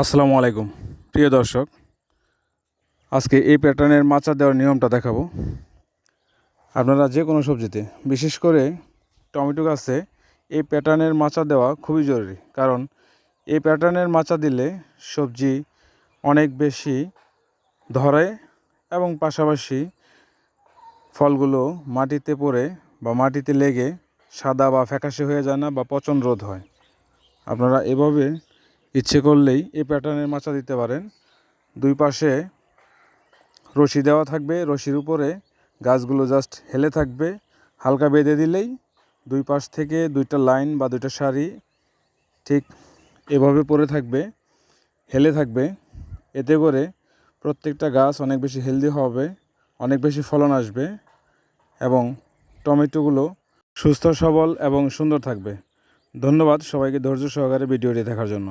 আসসালামু আলাইকুম প্রিয় দর্শক, আজকে এই প্যাটার্নের মাচা দেওয়ার নিয়মটা দেখাবো। আপনারা যে কোনো সবজিতে, বিশেষ করে টমেটো গাছে এই প্যাটার্নের মাচা দেওয়া খুবই জরুরি। কারণ এই প্যাটার্নের মাচা দিলে সবজি অনেক বেশি ধরে এবং পাশাপাশি ফলগুলো মাটিতে পড়ে বা মাটিতে লেগে সাদা বা ফ্যাকাশে হয়ে যায় না বা পচন রোধ হয়। আপনারা এভাবে ইচ্ছে করলেই এই প্যাটার্নের মাচা দিতে পারেন। দুই পাশে রশি দেওয়া থাকবে, রশির উপরে গাছগুলো জাস্ট হেলে থাকবে, হালকা বেঁধে দিলেই দুই পাশ থেকে দুইটা লাইন বা দুইটা সারি ঠিক এভাবে পড়ে থাকবে, হেলে থাকবে। এতে করে প্রত্যেকটা গাছ অনেক বেশি হেলদি হবে, অনেক বেশি ফলন আসবে এবং টমেটোগুলো সুস্থ সবল এবং সুন্দর থাকবে। ধন্যবাদ সবাইকে ধৈর্য সহকারে ভিডিওটি দেখার জন্য।